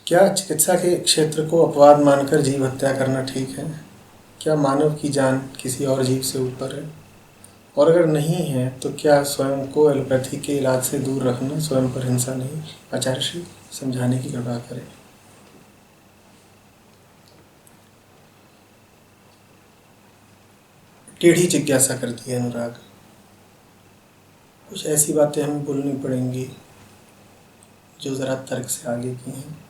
क्या चिकित्सा के क्षेत्र को अपवाद मानकर जीव हत्या करना ठीक है? क्या मानव की जान किसी और जीव से ऊपर है? और अगर नहीं है तो क्या स्वयं को एलोपैथी के इलाज से दूर रखना स्वयं पर हिंसा नहीं? आचार्य श्री समझाने की कृपा करें। टेढ़ी जिज्ञासा करती है अनुराग। कुछ ऐसी बातें हमें बोलनी पड़ेंगी जो ज़रा तर्क से आगे की हैं।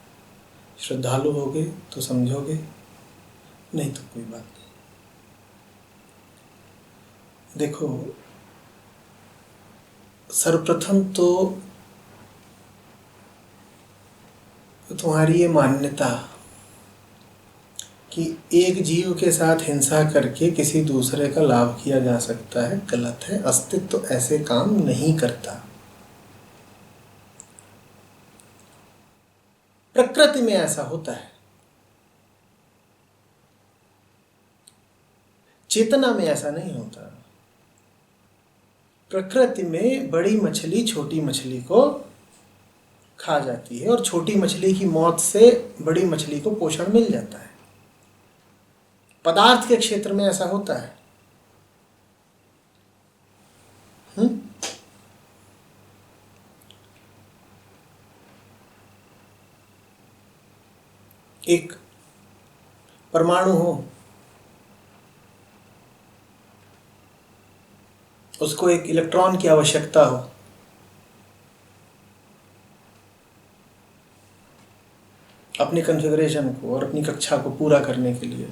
श्रद्धालु होगे तो समझोगे, नहीं तो कोई बात नहीं। देखो, सर्वप्रथम तो तुम्हारी ये मान्यता कि एक जीव के साथ हिंसा करके किसी दूसरे का लाभ किया जा सकता है, गलत है। अस्तित्व ऐसे काम नहीं करता। प्रकृति में ऐसा होता है, चेतना में ऐसा नहीं होता। प्रकृति में बड़ी मछली छोटी मछली को खा जाती है और छोटी मछली की मौत से बड़ी मछली को पोषण मिल जाता है। पदार्थ के क्षेत्र में ऐसा होता है। एक परमाणु हो, उसको एक इलेक्ट्रॉन की आवश्यकता हो, अपनी कॉन्फ़िगरेशन को और अपनी कक्षा को पूरा करने के लिए,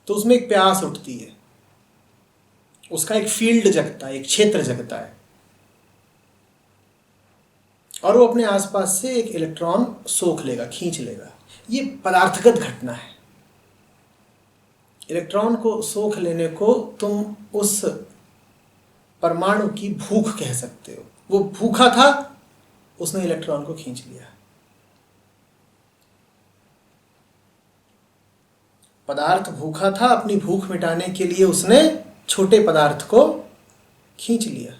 तो उसमें एक प्यास उठती है, उसका एक फील्ड जगता है, एक क्षेत्र जगता है, और वो अपने आसपास से एक इलेक्ट्रॉन सोख लेगा, खींच लेगा। ये पदार्थगत घटना है। इलेक्ट्रॉन को सोख लेने को तुम उस परमाणु की भूख कह सकते हो। वो भूखा था, उसने इलेक्ट्रॉन को खींच लिया। पदार्थ भूखा था, अपनी भूख मिटाने के लिए उसने छोटे पदार्थ को खींच लिया,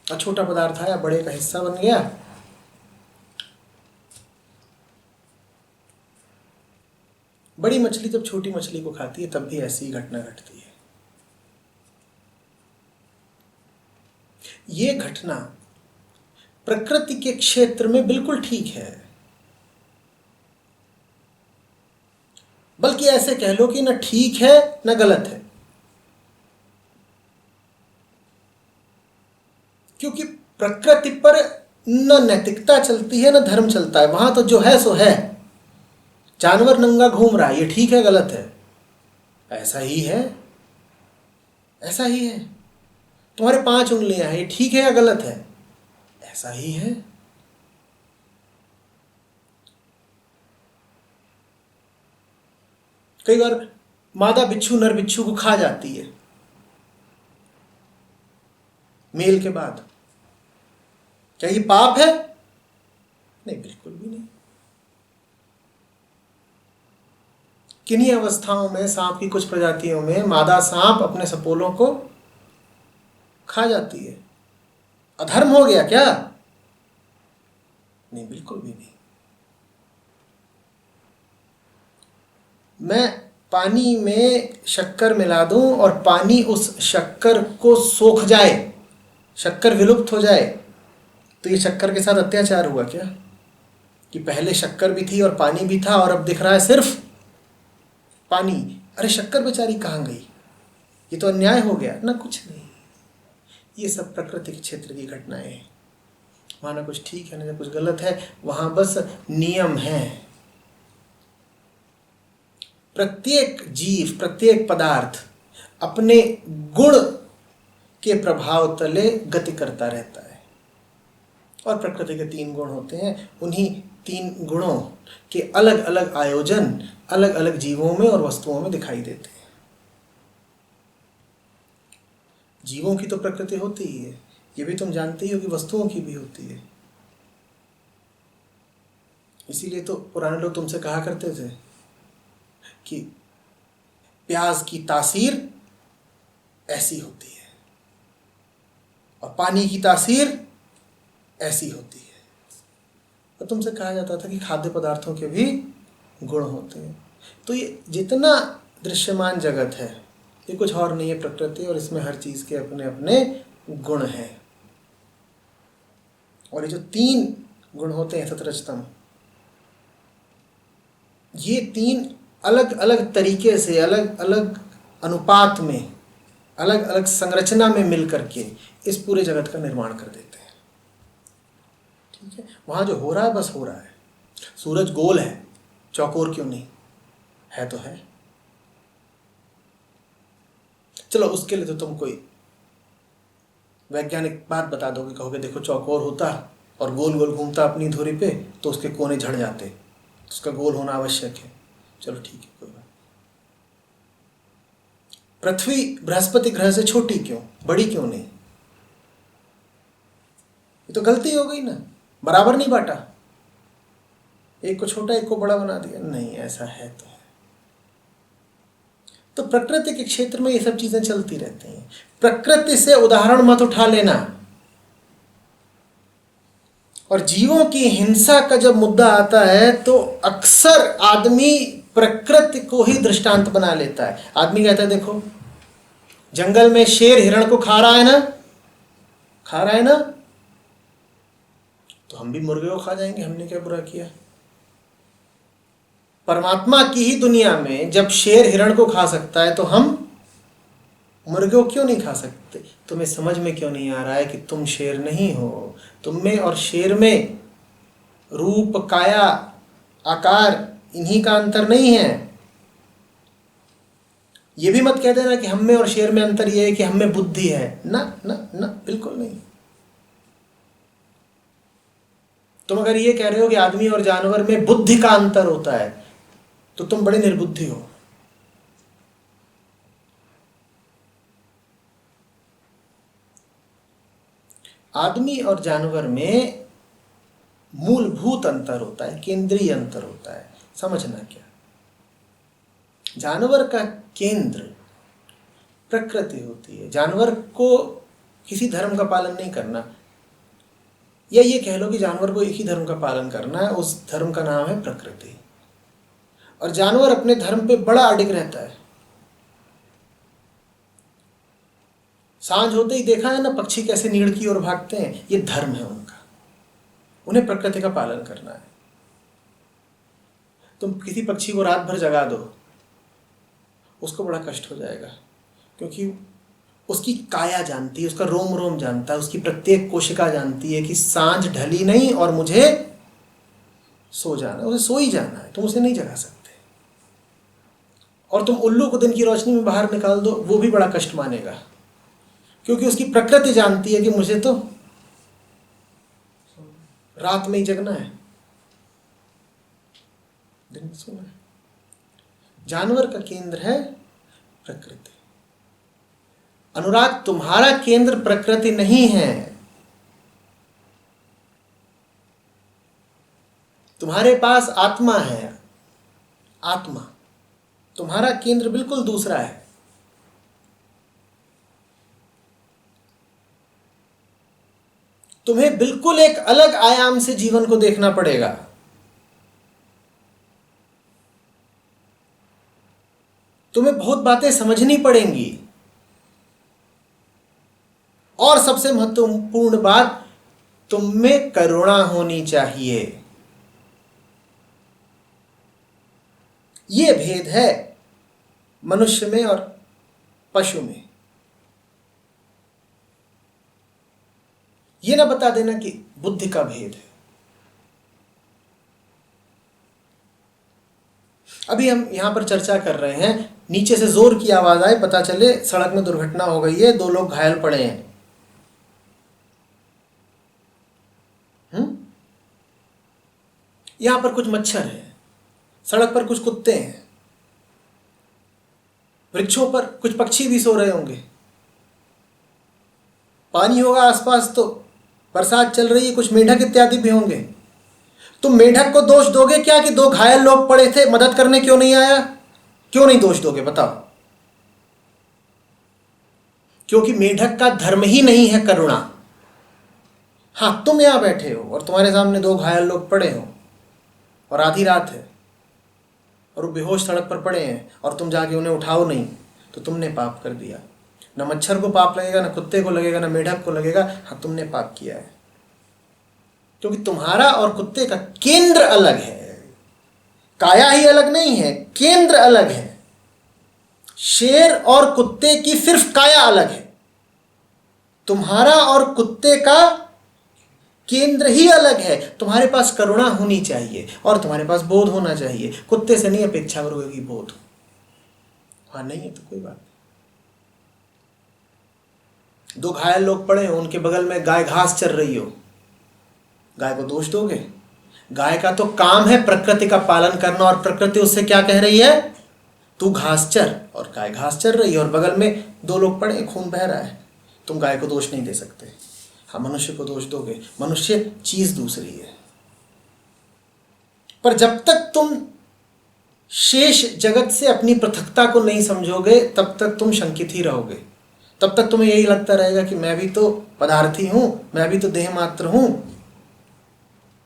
और छोटा पदार्थ आया, बड़े का हिस्सा बन गया। बड़ी मछली जब छोटी मछली को खाती है तब भी ऐसी घटना घटती है। ये घटना प्रकृति के क्षेत्र में बिल्कुल ठीक है, बल्कि ऐसे कह लो कि न ठीक है न गलत है, क्योंकि प्रकृति पर न नैतिकता चलती है न धर्म चलता है। वहां तो जो है सो है। जानवर नंगा घूम रहा है, ये ठीक है गलत है? ऐसा ही है, ऐसा ही है। तुम्हारे 5 उंगलियां हैं, ये ठीक है या गलत है? ऐसा ही है। कई बार मादा बिच्छू नर बिच्छू को खा जाती है मेल के बाद। क्या ये पाप है? नहीं, बिल्कुल भी नहीं। किन्हीं अवस्थाओं में, सांप की कुछ प्रजातियों में, मादा सांप अपने सपोलों को खा जाती है। अधर्म हो गया क्या? नहीं, बिल्कुल भी नहीं। मैं पानी में शक्कर मिला दूं और पानी उस शक्कर को सोख जाए, शक्कर विलुप्त हो जाए, तो ये शक्कर के साथ अत्याचार हुआ क्या? कि पहले शक्कर भी थी और पानी भी था और अब दिख रहा है सिर्फ पानी। अरे शक्कर बेचारी कहाँ गई? ये तो अन्याय हो गया ना? कुछ नहीं। ये सब प्रकृति के क्षेत्र की घटनाएं हैं। वहाँ ना कुछ ठीक है ना कुछ गलत है, वहाँ बस नियम है। प्रत्येक जीव, प्रत्येक पदार्थ अपने गुण के प्रभाव तले गति करता रहता है, और प्रकृति के 3 गुण होते हैं। उन्हीं 3 गुणों के अलग अलग आयोजन अलग अलग जीवों में और वस्तुओं में दिखाई देते हैं। जीवों की तो प्रकृति होती ही है, ये भी तुम जानते ही हो कि वस्तुओं की भी होती है। इसीलिए तो पुराने लोग तुमसे कहा करते थे कि प्याज की तासीर ऐसी होती है और पानी की तासीर ऐसी होती है। और तुमसे कहा जाता था कि खाद्य पदार्थों के भी गुण होते हैं। तो ये जितना दृश्यमान जगत है ये कुछ और नहीं है, प्रकृति, और इसमें हर चीज़ के अपने अपने गुण हैं। और ये जो 3 गुण होते हैं सतरजतम, ये 3 अलग अलग तरीके से, अलग अलग अनुपात में, अलग अलग संरचना में मिल करके इस पूरे जगत का निर्माण कर देते हैं। ठीक है, वहाँ जो हो रहा है बस हो रहा है। सूरज गोल है, चौकोर क्यों नहीं? है तो है। चलो उसके लिए तो तुम कोई वैज्ञानिक बात बता दोगे, कहोगे देखो चौकोर होता और गोल गोल घूमता अपनी धुरी पे तो उसके कोने झड़ जाते, उसका गोल होना आवश्यक है। चलो ठीक है, कोई बात। पृथ्वी बृहस्पति ग्रह से छोटी क्यों, बड़ी क्यों नहीं? ये तो गलती हो गई ना, बराबर नहीं बांटा, एक को छोटा एक को बड़ा बना दिया। नहीं, ऐसा है तो है। तो प्रकृति के क्षेत्र में ये सब चीजें चलती रहती हैं। प्रकृति से उदाहरण मत उठा लेना। और जीवों की हिंसा का जब मुद्दा आता है तो अक्सर आदमी प्रकृति को ही दृष्टांत बना लेता है। आदमी कहता है देखो जंगल में शेर हिरण को खा रहा है ना, खा रहा है ना, तो हम भी मुर्गे को खा जाएंगे, हमने क्या बुरा किया? परमात्मा की ही दुनिया में जब शेर हिरण को खा सकता है तो हम मुर्गे को क्यों नहीं खा सकते? तुम्हें समझ में क्यों नहीं आ रहा है कि तुम शेर नहीं हो? तुम में और शेर में रूप, काया, आकार, इन्हीं का अंतर नहीं है। ये भी मत कह देना कि हम में और शेर में अंतर ये है कि हम में बुद्धि है। ना ना ना, बिल्कुल नहीं। तुम अगर ये कह रहे हो कि आदमी और जानवर में बुद्धि का अंतर होता है तो तुम बड़े निर्बुद्धि हो। आदमी और जानवर में मूलभूत अंतर होता है, केंद्रीय अंतर होता है। समझना क्या, जानवर का केंद्र प्रकृति होती है। जानवर को किसी धर्म का पालन नहीं करना, या ये कह लो कि जानवर को एक ही धर्म का पालन करना है, उस धर्म का नाम है प्रकृति। और जानवर अपने धर्म पे बड़ा अडिग रहता है। सांझ होते ही देखा है ना पक्षी कैसे नीड़ की ओर भागते हैं, ये धर्म है उनका, उन्हें प्रकृति का पालन करना है। तुम किसी पक्षी को रात भर जगा दो, उसको बड़ा कष्ट हो जाएगा, क्योंकि उसकी काया जानती है, उसका रोम रोम जानता है, उसकी प्रत्येक कोशिका जानती है कि सांझ ढली नहीं और मुझे सो जाना है, उसे सो ही जाना है, तुम उसे नहीं जगा सकते। और तुम उल्लू को दिन की रोशनी में बाहर निकाल दो, वो भी बड़ा कष्ट मानेगा, क्योंकि उसकी प्रकृति जानती है कि मुझे तो रात में ही जगना है, दिन में सोना है। जानवर का केंद्र है प्रकृति। अनुराग, तुम्हारा केंद्र प्रकृति नहीं है, तुम्हारे पास आत्मा है। आत्मा, तुम्हारा केंद्र बिल्कुल दूसरा है। तुम्हें बिल्कुल एक अलग आयाम से जीवन को देखना पड़ेगा। तुम्हें बहुत बातें समझनी पड़ेंगी। और सबसे महत्वपूर्ण बात, तुम में करुणा होनी चाहिए। यह भेद है मनुष्य में और पशु में। यह ना बता देना कि बुद्धि का भेद है। अभी हम यहां पर चर्चा कर रहे हैं, नीचे से जोर की आवाज आए, पता चले सड़क में दुर्घटना हो गई है, 2 लोग घायल पड़े हैं। यहां पर कुछ मच्छर है, सड़क पर कुछ कुत्ते हैं, वृक्षों पर कुछ पक्षी भी सो रहे होंगे, पानी होगा आसपास, तो बरसात चल रही है, कुछ मेंढक इत्यादि भी होंगे। तुम मेंढक को दोष दोगे क्या कि 2 घायल लोग पड़े थे, मदद करने क्यों नहीं आया? क्यों नहीं दोष दोगे बताओ? क्योंकि मेंढक का धर्म ही नहीं है करुणा। हाँ, तुम यहाँ बैठे हो और तुम्हारे सामने दो घायल लोग पड़े हो और आधी रात है और वो बेहोश सड़क पर पड़े हैं और तुम जाके उन्हें उठाओ नहीं, तो तुमने पाप कर दिया। न मच्छर को पाप लगेगा, न कुत्ते को लगेगा, न मेढक को लगेगा, हाँ तुमने पाप किया है। क्योंकि तुम्हारा और कुत्ते का केंद्र अलग है, काया ही अलग नहीं है, केंद्र अलग है। शेर और कुत्ते की सिर्फ काया अलग है, तुम्हारा और कुत्ते का केंद्र ही अलग है। तुम्हारे पास करुणा होनी चाहिए और तुम्हारे पास बोध होना चाहिए। कुत्ते से नहीं अपेक्षा करोगे बोध, हाँ नहीं है तो कोई बात नहीं। दो घायल लोग पड़े हो, उनके बगल में गाय घास चर रही हो, गाय को दोष दोगे? गाय का तो काम है प्रकृति का पालन करना, और प्रकृति उससे क्या कह रही है? तू घास चर, और गाय घास चर रही है और बगल में दो लोग पड़े, खून बह रहा है। तुम गाय को दोष नहीं दे सकते, हाँ मनुष्य को दोष दोगे। मनुष्य चीज दूसरी है। पर जब तक तुम शेष जगत से अपनी पृथकता को नहीं समझोगे तब तक तुम शंकित ही रहोगे। तब तक तुम्हें यही लगता रहेगा कि मैं भी तो पदार्थी हूं, मैं भी तो देह मात्र हूं।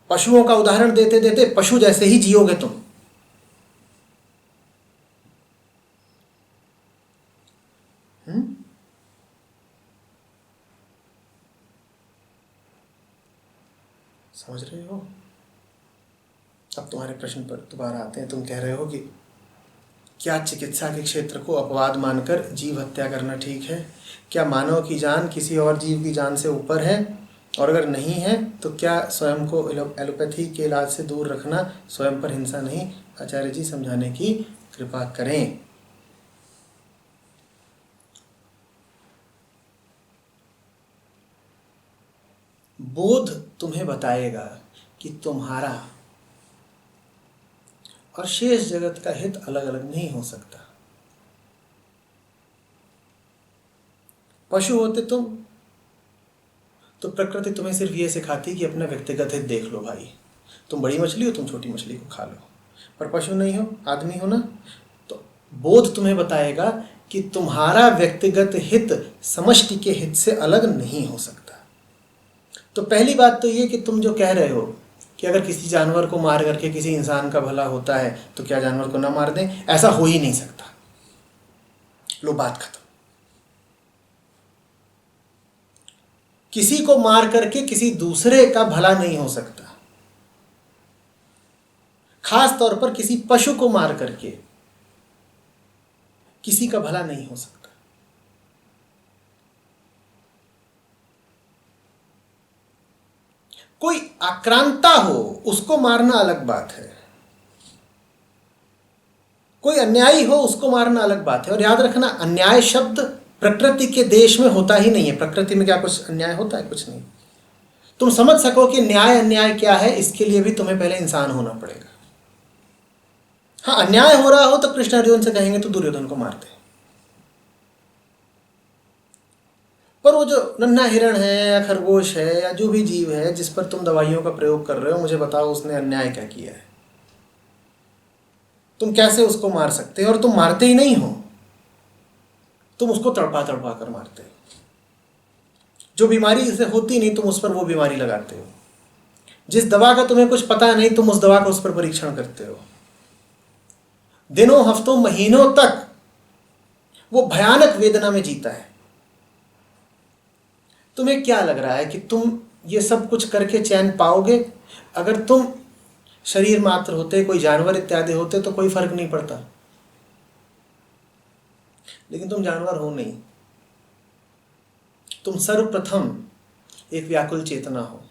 पशुओं का उदाहरण देते देते पशु जैसे ही जियोगे तुम। समझ रहे हो? अब तुम्हारे प्रश्न पर दोबारा आते हैं। तुम कह रहे हो कि क्या चिकित्सा के क्षेत्र को अपवाद मानकर जीव हत्या करना ठीक है? क्या मानव की जान किसी और जीव की जान से ऊपर है? और अगर नहीं है तो क्या स्वयं को एलोपैथी के इलाज से दूर रखना स्वयं पर हिंसा नहीं? आचार्य जी समझाने की कृपा करें। बोध तुम्हें बताएगा कि तुम्हारा और शेष जगत का हित अलग अलग नहीं हो सकता। पशु होते तुम तो प्रकृति तुम्हें सिर्फ ये सिखाती कि अपना व्यक्तिगत हित देख लो भाई। तुम बड़ी मछली हो, तुम छोटी मछली को खा लो। पर पशु नहीं हो, आदमी हो ना, तो बोध तुम्हें बताएगा कि तुम्हारा व्यक्तिगत हित समष्टि के हित से अलग नहीं हो सकता। तो पहली बात तो ये कि तुम जो कह रहे हो कि अगर किसी जानवर को मार करके किसी इंसान का भला होता है तो क्या जानवर को ना मार दें? ऐसा हो ही नहीं सकता। लो बात खत्म। किसी को मार करके किसी दूसरे का भला नहीं हो सकता, खास तौर पर किसी पशु को मार करके किसी का भला नहीं हो सकता। कोई आक्रांता हो उसको मारना अलग बात है, कोई अन्यायी हो उसको मारना अलग बात है। और याद रखना, अन्याय शब्द प्रकृति के देश में होता ही नहीं है। प्रकृति में क्या कुछ अन्याय होता है? कुछ नहीं। तुम समझ सको कि न्याय अन्याय क्या है, इसके लिए भी तुम्हें पहले इंसान होना पड़ेगा। हाँ, अन्याय हो रहा हो तो कृष्ण अर्जुन से कहेंगे तो दुर्योधन को मारते, पर वो जो नन्हा हिरण है या खरगोश है या जो भी जीव है जिस पर तुम दवाइयों का प्रयोग कर रहे हो, मुझे बताओ उसने अन्याय क्या किया है? तुम कैसे उसको मार सकते हो? और तुम मारते ही नहीं हो, तुम उसको तड़पा तड़पा कर मारते हो। जो बीमारी इसे होती नहीं तुम उस पर वो बीमारी लगाते हो। जिस दवा का तुम्हें कुछ पता नहीं तुम उस दवा का उस पर परीक्षण करते हो। दिनों हफ्तों महीनों तक वो भयानक वेदना में जीता है। तुम्हें क्या लग रहा है कि तुम ये सब कुछ करके चैन पाओगे? अगर तुम शरीर मात्र होते, कोई जानवर इत्यादि होते तो कोई फर्क नहीं पड़ता, लेकिन तुम जानवर हो नहीं। तुम सर्वप्रथम एक व्याकुल चेतना हो,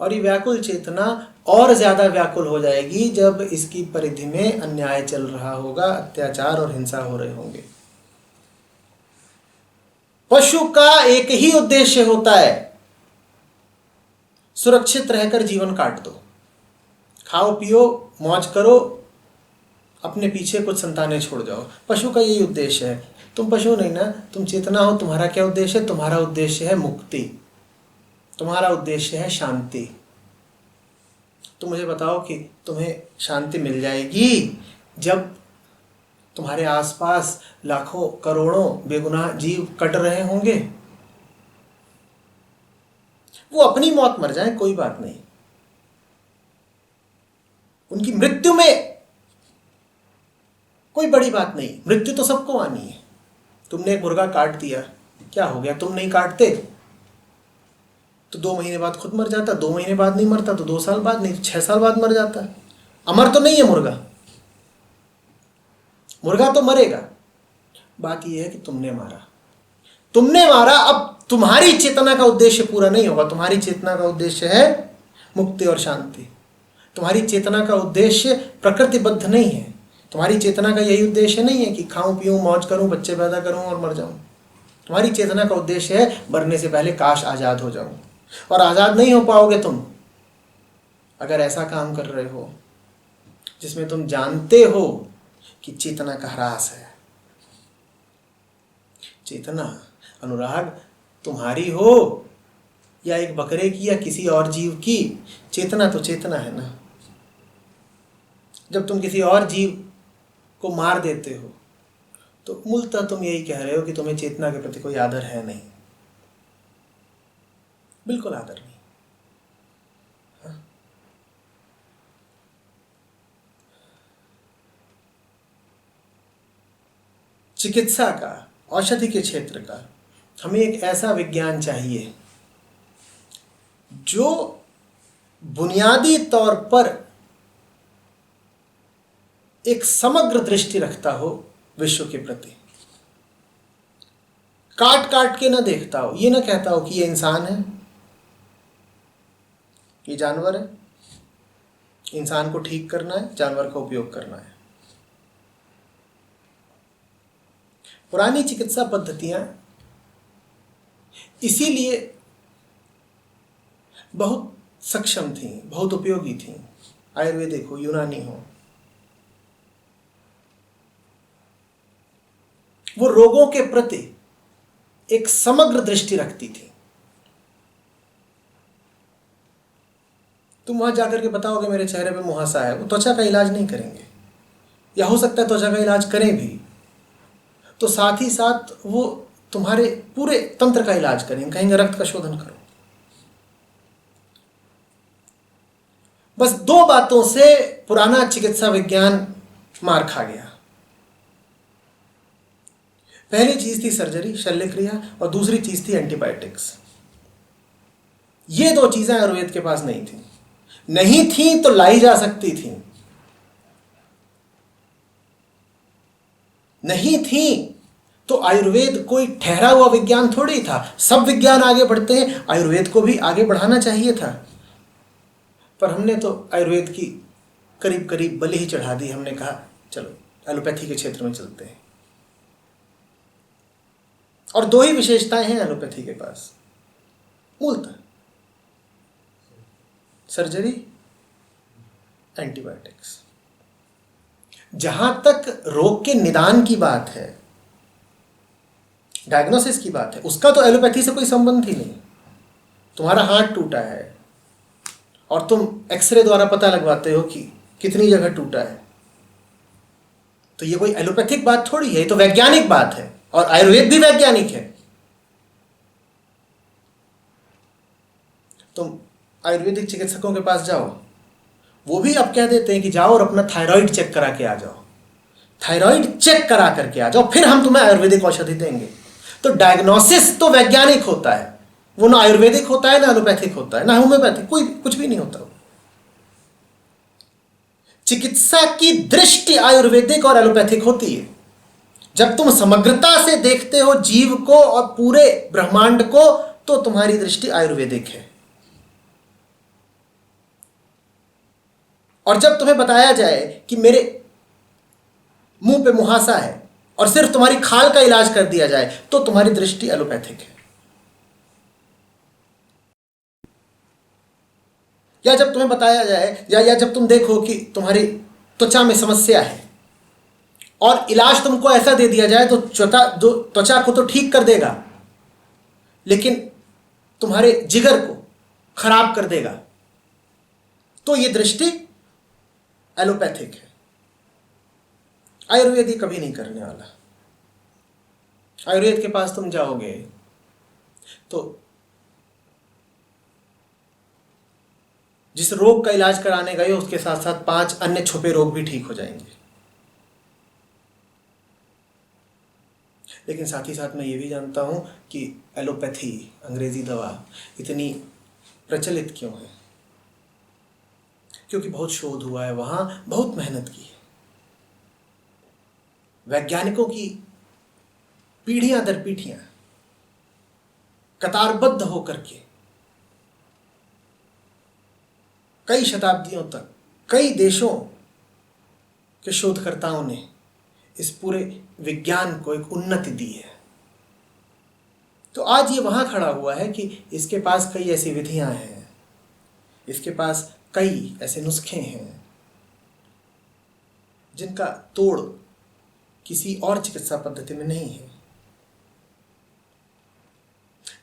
और ये व्याकुल चेतना और ज्यादा व्याकुल हो जाएगी जब इसकी परिधि में अन्याय चल रहा होगा, अत्याचार और हिंसा हो रहे होंगे। पशु का एक ही उद्देश्य होता है, सुरक्षित रहकर जीवन काट दो, खाओ पियो मौज करो, अपने पीछे कुछ संतानें छोड़ जाओ। पशु का यही उद्देश्य है। तुम पशु नहीं ना, तुम चेतना हो। तुम्हारा क्या उद्देश्य है? तुम्हारा उद्देश्य है मुक्ति, तुम्हारा उद्देश्य है शांति। तो मुझे बताओ कि तुम्हें शांति मिल जाएगी जब तुम्हारे आसपास लाखों करोड़ों बेगुनाह जीव कट रहे होंगे। वो अपनी मौत मर जाए कोई बात नहीं, उनकी मृत्यु में कोई बड़ी बात नहीं, मृत्यु तो सबको आनी है। तुमने एक मुर्गा काट दिया, क्या हो गया? तुम नहीं काटते तो 2 महीने बाद खुद मर जाता, 2 महीने बाद नहीं मरता तो 2 साल बाद, नहीं तो 6 साल बाद मर जाता। अमर तो नहीं है मुर्गा, मुर्गा तो मरेगा। बात यह है कि तुमने मारा। अब तुम्हारी चेतना का उद्देश्य पूरा नहीं होगा। तुम्हारी चेतना का उद्देश्य है मुक्ति और शांति। तुम्हारी चेतना का उद्देश्य प्रकृतिबद्ध नहीं है। तुम्हारी चेतना का यही उद्देश्य नहीं है कि खाऊं पीऊं मौज करूं बच्चे पैदा करूं और मर जाऊं। तुम्हारी चेतना का उद्देश्य है मरने से पहले काश आज़ाद हो जाऊं। और आज़ाद नहीं हो पाओगे तुम अगर ऐसा काम कर रहे हो जिसमें तुम जानते हो कि चेतना का ह्रास है। चेतना, अनुराग, तुम्हारी हो या एक बकरे की या किसी और जीव की, चेतना तो चेतना है ना। जब तुम किसी और जीव को मार देते हो तो मूलतः तुम यही कह रहे हो कि तुम्हें चेतना के प्रति कोई आदर है नहीं। बिल्कुल आदर नहीं। हाँ? चिकित्सा का, औषधि के क्षेत्र का हमें एक ऐसा विज्ञान चाहिए जो बुनियादी तौर पर एक समग्र दृष्टि रखता हो विश्व के प्रति, काट काट के ना देखता हो। ये ना कहता हो कि ये इंसान है, ये जानवर है, इंसान को ठीक करना है, जानवर का उपयोग करना है। पुरानी चिकित्सा पद्धतियां इसीलिए बहुत सक्षम थीं, बहुत उपयोगी थीं। आयुर्वेदिक हो, यूनानी हो, वो रोगों के प्रति एक समग्र दृष्टि रखती थी। तुम वहां जाकर के बताओगे मेरे चेहरे पे मुहासा है, वो त्वचा का इलाज नहीं करेंगे, या हो सकता है त्वचा का इलाज करें भी तो साथ ही साथ वो तुम्हारे पूरे तंत्र का इलाज करेंगे, कहेंगे रक्त का शोधन करो। बस 2 बातों से पुराना चिकित्सा विज्ञान मार खा गया। पहली चीज थी सर्जरी, शल्य क्रिया, और दूसरी चीज थी एंटीबायोटिक्स। ये 2 चीजें आयुर्वेद के पास नहीं थी। नहीं थी तो लाई जा सकती थी, नहीं थी तो आयुर्वेद कोई ठहरा हुआ विज्ञान थोड़ी था। सब विज्ञान आगे बढ़ते हैं, आयुर्वेद को भी आगे बढ़ाना चाहिए था। पर हमने तो आयुर्वेद की करीब करीब बलि ही चढ़ा दी। हमने कहा चलो एलोपैथी के क्षेत्र में चलते हैं। और 2 ही विशेषताएं हैं एलोपैथी के पास मूलतः, सर्जरी, एंटीबायोटिक्स। जहां तक रोग के निदान की बात है, डायग्नोसिस की बात है, उसका तो एलोपैथी से कोई संबंध ही नहीं। तुम्हारा हाथ टूटा है और तुम एक्सरे द्वारा पता लगवाते हो कि कितनी जगह टूटा है, तो ये कोई एलोपैथिक बात थोड़ी है, ये तो वैज्ञानिक बात है। और आयुर्वेद भी वैज्ञानिक है। तुम आयुर्वेदिक चिकित्सकों के पास जाओ, वो भी अब कह देते हैं कि जाओ और अपना थायराइड चेक करा के आ जाओ, थायराइड चेक करा करके आ जाओ, फिर हम तुम्हें आयुर्वेदिक औषधि देंगे। तो डायग्नोसिस तो वैज्ञानिक होता है, वो ना आयुर्वेदिक होता है, ना एलोपैथिक होता है, ना होम्योपैथिक, कोई कुछ भी नहीं होता। चिकित्सा की दृष्टि आयुर्वेदिक और एलोपैथिक होती है। जब तुम समग्रता से देखते हो जीव को और पूरे ब्रह्मांड को, तो तुम्हारी दृष्टि आयुर्वेदिक है। और जब तुम्हें बताया जाए कि मेरे मुंह पे मुहासा है और सिर्फ तुम्हारी खाल का इलाज कर दिया जाए, तो तुम्हारी दृष्टि एलोपैथिक है। या जब तुम्हें बताया जाए या जब तुम देखो कि तुम्हारी त्वचा में समस्या है और इलाज तुमको ऐसा दे दिया जाए तो त्वचा को तो ठीक कर देगा, लेकिन तुम्हारे जिगर को खराब कर देगा, तो ये दृष्टि एलोपैथिक है। आयुर्वेद कभी नहीं करने वाला। आयुर्वेद के पास तुम जाओगे तो जिस रोग का इलाज कराने गए उसके साथ साथ 5 अन्य छुपे रोग भी ठीक हो जाएंगे। लेकिन साथ ही साथ मैं ये भी जानता हूं कि एलोपैथी, अंग्रेजी दवा इतनी प्रचलित क्यों है? क्योंकि बहुत शोध हुआ है वहां, बहुत मेहनत की है वैज्ञानिकों की, पीढ़ियां दर पीढ़ियां कतारबद्ध होकर के कई शताब्दियों तक कई देशों के शोधकर्ताओं ने इस पूरे विज्ञान को एक उन्नति दी है। तो आज ये वहां खड़ा हुआ है कि इसके पास कई ऐसी विधियां हैं, इसके पास कई ऐसे नुस्खे हैं जिनका तोड़ किसी और चिकित्सा पद्धति में नहीं है।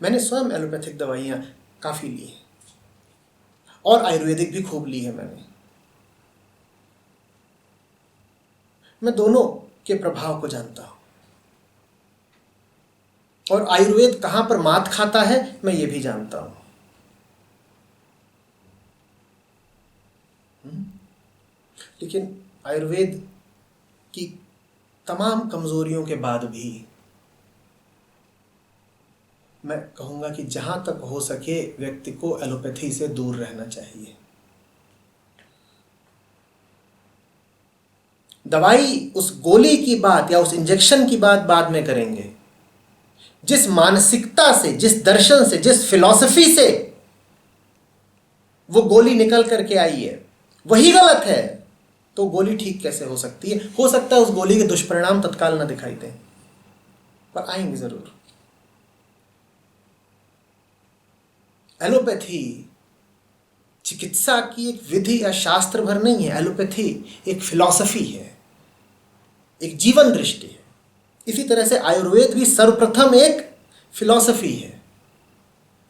मैंने स्वयं एलोपैथिक दवाइयां काफी ली हैं और आयुर्वेदिक भी खूब ली है मैं दोनों के प्रभाव को जानता हूं। और आयुर्वेद कहां पर मात खाता है मैं ये भी जानता हूं। लेकिन आयुर्वेद की तमाम कमजोरियों के बाद भी मैं कहूंगा कि जहां तक हो सके व्यक्ति को एलोपैथी से दूर रहना चाहिए। दवाई, उस गोली की बात या उस इंजेक्शन की बात बाद में करेंगे। जिस मानसिकता से, जिस दर्शन से, जिस फिलॉसफी से वो गोली निकल करके आई है वही गलत है, तो गोली ठीक कैसे हो सकती है? हो सकता है उस गोली के दुष्परिणाम तत्काल ना दिखाई दें, पर आएंगे जरूर। एलोपैथी चिकित्सा की एक विधि या शास्त्र भर नहीं है। एलोपैथी एक फिलॉसफी है, एक जीवन दृष्टि है। इसी तरह से आयुर्वेद भी सर्वप्रथम एक फिलॉसफी है।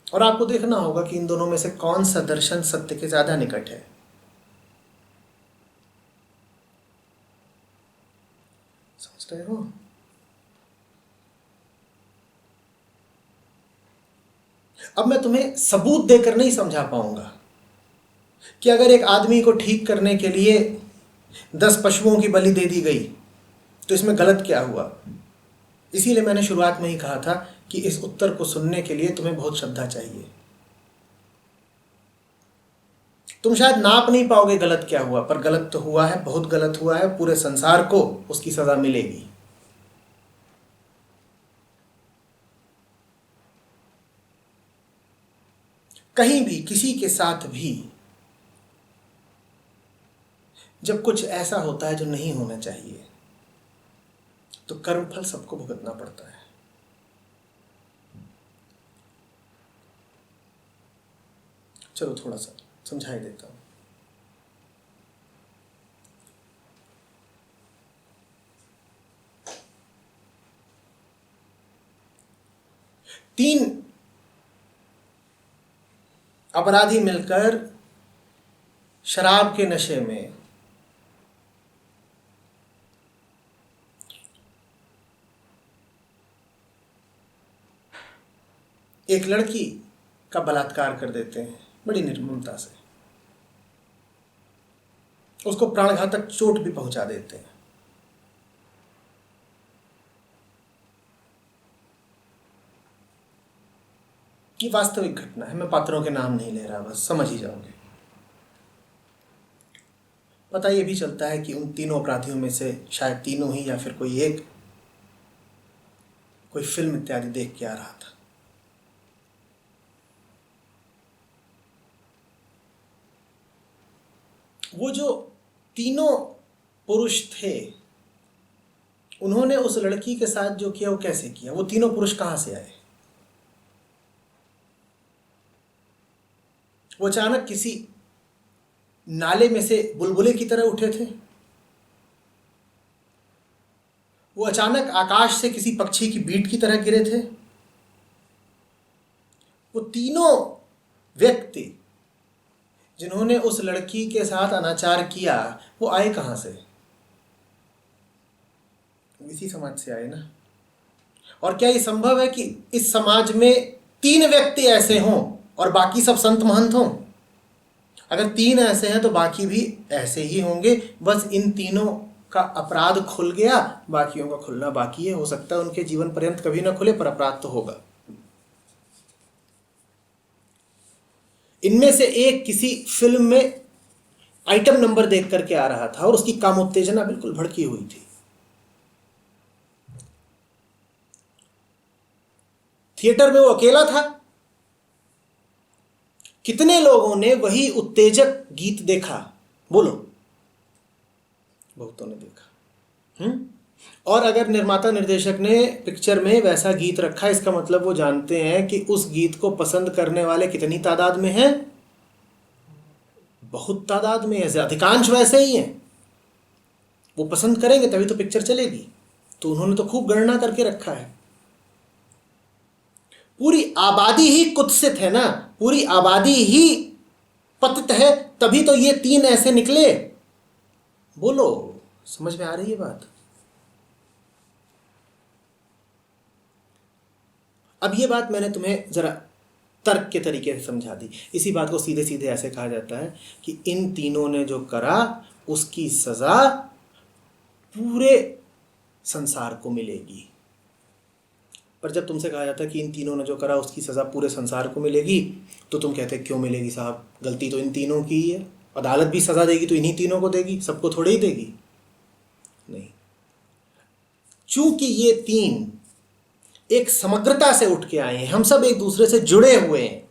और आपको देखना होगा कि इन दोनों में से कौन सा दर्शन सत्य के ज्यादा निकट है। समझ रहे हो? अब मैं तुम्हें सबूत देकर नहीं समझा पाऊंगा कि अगर एक आदमी को ठीक करने के लिए 10 पशुओं की बलि दे दी गई तो इसमें गलत क्या हुआ। इसीलिए मैंने शुरुआत में ही कहा था कि इस उत्तर को सुनने के लिए तुम्हें बहुत श्रद्धा चाहिए। तुम शायद नाप नहीं पाओगे गलत क्या हुआ, पर गलत तो हुआ है, बहुत गलत हुआ है। पूरे संसार को उसकी सजा मिलेगी। कहीं भी, किसी के साथ भी जब कुछ ऐसा होता है जो नहीं होना चाहिए तो कर्मफल सबको भुगतना पड़ता है। चलो थोड़ा सा समझा ही देता हूं। तीन अपराधी मिलकर शराब के नशे में एक लड़की का बलात्कार कर देते हैं बड़ी निर्ममता से। उसको प्राणघातक चोट भी पहुंचा देते हैं। ये वास्तविक घटना है, मैं पात्रों के नाम नहीं ले रहा, बस समझ ही जाओगे। पता ये भी चलता है कि उन तीनों अपराधियों में से शायद तीनों ही या फिर कोई एक कोई फिल्म इत्यादि देख के आ रहा था। वो जो तीनों पुरुष थे उन्होंने उस लड़की के साथ जो किया वो कैसे किया? वो तीनों पुरुष कहां से आए? वो अचानक किसी नाले में से बुलबुले की तरह उठे थे? वो अचानक आकाश से किसी पक्षी की बीट की तरह गिरे थे? वो तीनों व्यक्ति जिन्होंने उस लड़की के साथ अनाचार किया वो आए कहां से? इसी समाज से आए ना। और क्या ये संभव है कि इस समाज में 3 व्यक्ति ऐसे हों और बाकी सब संत महंत हों? अगर 3 ऐसे हैं तो बाकी भी ऐसे ही होंगे, बस इन तीनों का अपराध खुल गया, बाकियों का खुलना बाकी है। हो सकता है उनके जीवन पर्यंत कभी ना खुले, पर अपराध तो होगा। इनमें से एक किसी फिल्म में आइटम नंबर देख करके आ रहा था और उसकी कामोत्तेजना बिल्कुल भड़की हुई थी। थिएटर में वो अकेला था। कितने लोगों ने वही उत्तेजक गीत देखा? बोलो। बहुतों ने देखा। और अगर निर्माता निर्देशक ने पिक्चर में वैसा गीत रखा, इसका मतलब वो जानते हैं कि उस गीत को पसंद करने वाले कितनी तादाद में हैं? बहुत तादाद में है, अधिकांश वैसे ही हैं। वो पसंद करेंगे तभी तो पिक्चर चलेगी। तो उन्होंने तो खूब गणना करके रखा है। पूरी आबादी ही कुत्सित है ना, पूरी आबादी ही पतित है, तभी तो ये 3 ऐसे निकले। बोलो, समझ में आ रही है बात? अब ये बात मैंने तुम्हें जरा तर्क के तरीके से समझा दी। इसी बात को सीधे सीधे ऐसे कहा जाता है कि इन तीनों ने जो करा उसकी सजा पूरे संसार को मिलेगी। पर जब तुमसे कहा जाता है कि इन तीनों ने जो करा उसकी सजा पूरे संसार को मिलेगी, तो तुम कहते क्यों मिलेगी साहब, गलती तो इन तीनों की ही है। अदालत भी सजा देगी तो इन्हीं तीनों को देगी, सबको थोड़ी ही देगी। नहीं, चूंकि ये 3 एक समग्रता से उठ के आए हैं, हम सब एक दूसरे से जुड़े हुए हैं,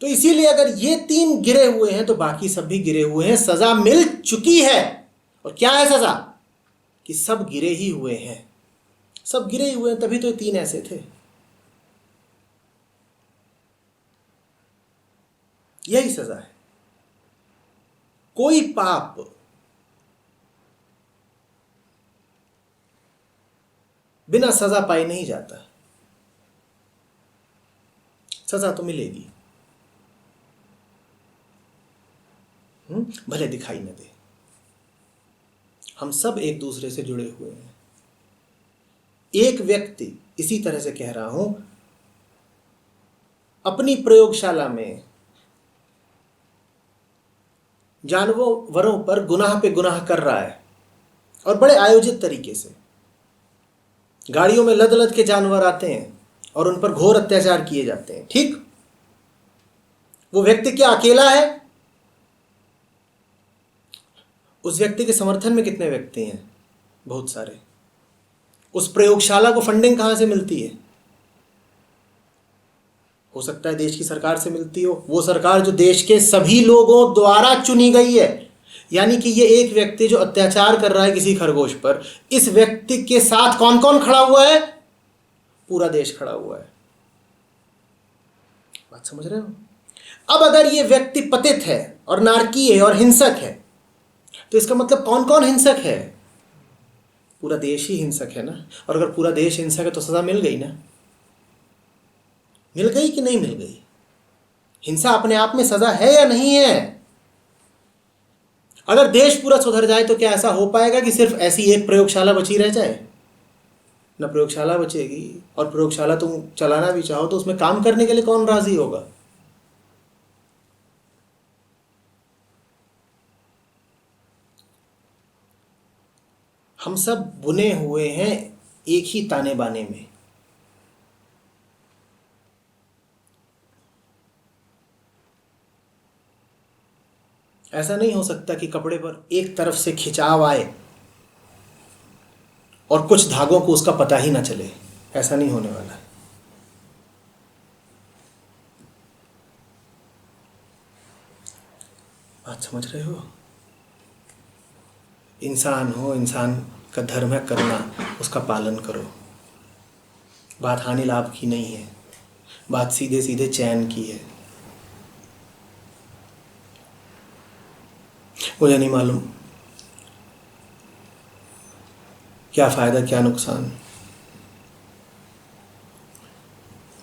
तो इसीलिए अगर ये 3 गिरे हुए हैं तो बाकी सब भी गिरे हुए हैं। सजा मिल चुकी है। और क्या है सजा? कि सब गिरे ही हुए हैं, सब गिरे ही हुए हैं, तभी तो ये 3 ऐसे थे। यही सजा है। कोई पाप बिना सजा पाए नहीं जाता, सजा तो मिलेगी, भले दिखाई न दे। हम सब एक दूसरे से जुड़े हुए हैं। एक व्यक्ति, इसी तरह से कह रहा हूं, अपनी प्रयोगशाला में जानवरों पर गुनाह पे गुनाह कर रहा है और बड़े आयोजित तरीके से। गाड़ियों में लद लद के जानवर आते हैं और उन पर घोर अत्याचार किए जाते हैं। ठीक, वो व्यक्ति क्या अकेला है? उस व्यक्ति के समर्थन में कितने व्यक्ति हैं? बहुत सारे। उस प्रयोगशाला को फंडिंग कहां से मिलती है? हो सकता है देश की सरकार से मिलती हो, वो सरकार जो देश के सभी लोगों द्वारा चुनी गई है। यानी कि ये एक व्यक्ति जो अत्याचार कर रहा है किसी खरगोश पर, इस व्यक्ति के साथ कौन कौन खड़ा हुआ है? पूरा देश खड़ा हुआ है। बात समझ रहे हो? अब अगर ये व्यक्ति पतित है और नारकीय है और हिंसक है, तो इसका मतलब कौन कौन हिंसक है? पूरा देश ही हिंसक है ना। और अगर पूरा देश हिंसक है तो सजा मिल गई ना। मिल गई कि नहीं मिल गई? हिंसा अपने आप में सजा है या नहीं है? अगर देश पूरा सुधर जाए तो क्या ऐसा हो पाएगा कि सिर्फ ऐसी एक प्रयोगशाला बची रह जाए? न प्रयोगशाला बचेगी, और प्रयोगशाला तुम चलाना भी चाहो तो उसमें काम करने के लिए कौन राजी होगा? हम सब बुने हुए हैं एक ही ताने बाने में। ऐसा नहीं हो सकता कि कपड़े पर एक तरफ से खिंचाव आए और कुछ धागों को उसका पता ही ना चले। ऐसा नहीं होने वाला। बात समझ रहे हो? इंसान हो, इंसान का धर्म है करना, उसका पालन करो। बात हानि लाभ की नहीं है, बात सीधे सीधे चैन की है। मुझे नहीं मालूम क्या फ़ायदा क्या नुकसान,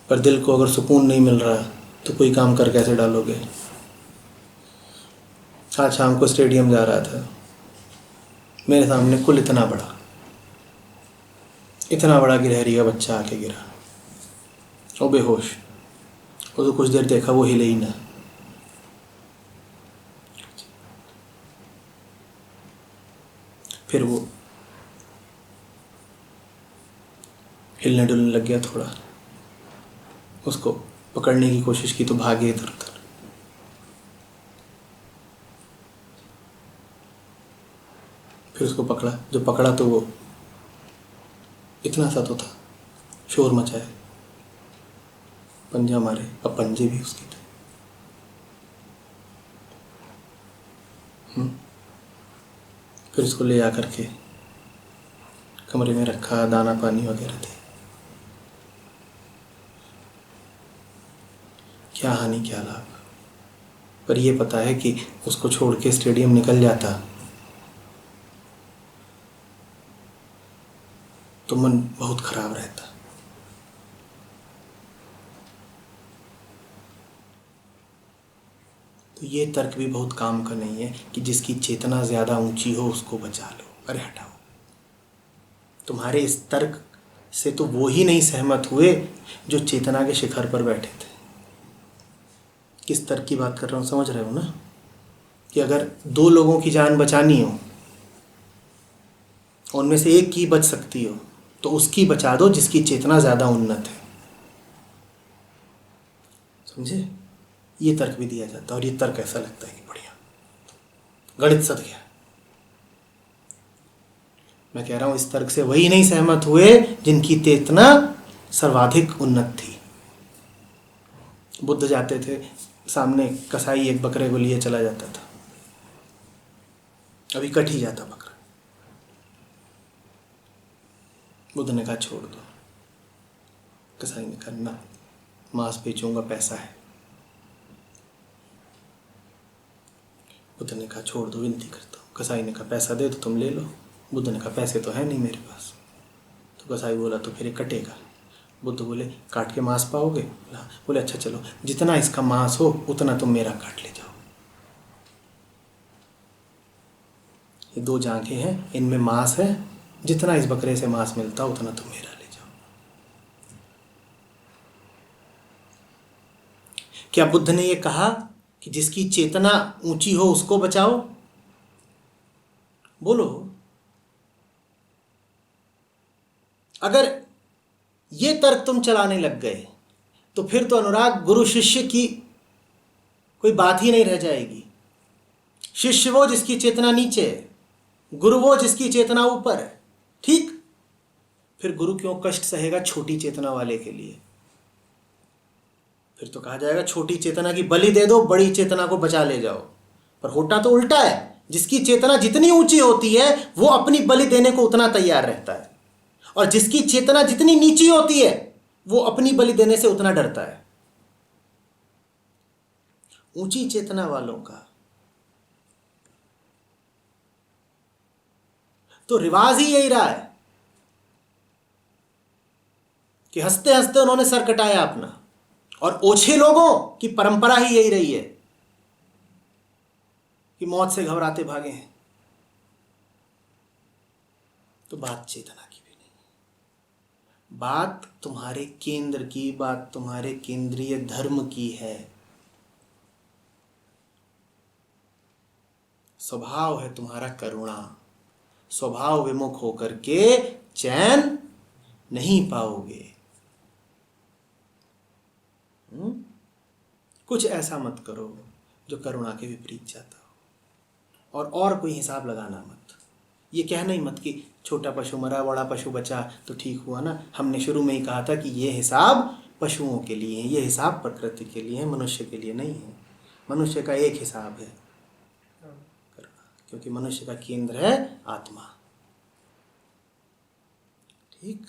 पर दिल को अगर सुकून नहीं मिल रहा तो कोई काम कर कैसे डालोगे? आज शाम को स्टेडियम जा रहा था, मेरे सामने कुल इतना बड़ा गिलहरी का बच्चा आके गिरा। वो बेहोश। वो तो कुछ देर देखा, वो हिले ही ना। फिर वो हिलने डुलने लग गया थोड़ा, उसको पकड़ने की कोशिश की तो भागे इधर उधर। फिर उसको पकड़ा, जब पकड़ा तो वो इतना सा तो था, शोर मचाए, पंजा मारे, अब पंजे भी उसके थे। फिर उसको ले आकर के कमरे में रखा, दाना पानी वगैरह थे। क्या हानि क्या लाभ, पर ये पता है कि उसको छोड़ के स्टेडियम निकल जाता तो मन बहुत खराब रहता। तो ये तर्क भी बहुत काम का नहीं है कि जिसकी चेतना ज़्यादा ऊंची हो उसको बचा लो। अरे हटाओ, तुम्हारे इस तर्क से तो वो ही नहीं सहमत हुए जो चेतना के शिखर पर बैठे थे। किस तर्क की बात कर रहा हूँ, समझ रहे हो ना? कि अगर दो लोगों की जान बचानी हो, उनमें से एक की बच सकती हो, तो उसकी बचा दो जिसकी चेतना ज़्यादा उन्नत है। समझे? ये तर्क भी दिया जाता है, और ये तर्क ऐसा लगता है कि बढ़िया, गणित सद गया। मैं कह रहा हूँ इस तर्क से वही नहीं सहमत हुए जिनकी चेतना सर्वाधिक उन्नत थी। बुद्ध जाते थे, सामने कसाई एक बकरे को लिए चला जाता था, अभी कट ही जाता बकरा। बुद्ध ने कहा छोड़ दो। कसाई ने कहा ना, मांस बेचूंगा, पैसा है। बुद्ध ने कहा छोड़ दो, विनती करता हूँ। कसाई ने कहा पैसा दे तो तुम ले लो। बुद्ध ने कहा पैसे तो है नहीं मेरे पास। तो कसाई बोला तो फिर ये कटेगा। बुद्ध बोले काट के मांस पाओगे? बोले अच्छा चलो, जितना इसका मांस हो उतना तुम मेरा काट ले जाओ। ये दो जांघें हैं, इनमें मांस है, जितना इस बकरे से मांस मिलता उतना तुम मेरा ले जाओ। क्या बुद्ध ने ये कहा कि जिसकी चेतना ऊंची हो उसको बचाओ? बोलो। अगर ये तर्क तुम चलाने लग गए तो फिर तो अनुराग गुरु शिष्य की कोई बात ही नहीं रह जाएगी। शिष्य वो जिसकी चेतना नीचे है, गुरु वो जिसकी चेतना ऊपर है। ठीक? फिर गुरु क्यों कष्ट सहेगा छोटी चेतना वाले के लिए? फिर तो कहा जाएगा छोटी चेतना की बलि दे दो, बड़ी चेतना को बचा ले जाओ। पर होता तो उल्टा है, जिसकी चेतना जितनी ऊंची होती है वो अपनी बलि देने को उतना तैयार रहता है, और जिसकी चेतना जितनी नीची होती है वो अपनी बलि देने से उतना डरता है। ऊंची चेतना वालों का तो रिवाज ही यही रहा है कि हंसते हंसते उन्होंने सर कटाया अपना, और ओछे लोगों की परंपरा ही यही रही है कि मौत से घबराते भागे हैं। तो बात चेतना की भी नहीं, बात तुम्हारे केंद्र की, बात तुम्हारे केंद्रीय धर्म की है। स्वभाव है तुम्हारा करुणा, स्वभाव विमुख होकर के चैन नहीं पाओगे। कुछ ऐसा मत करो जो करुणा के विपरीत जाता हो, और कोई हिसाब लगाना मत। ये कहना ही मत कि छोटा पशु मरा बड़ा पशु बचा तो ठीक हुआ ना। हमने शुरू में ही कहा था कि ये हिसाब पशुओं के लिए है, ये हिसाब प्रकृति के लिए है, मनुष्य के लिए नहीं है। मनुष्य का एक हिसाब है करुणा, क्योंकि मनुष्य का केंद्र है आत्मा। ठीक।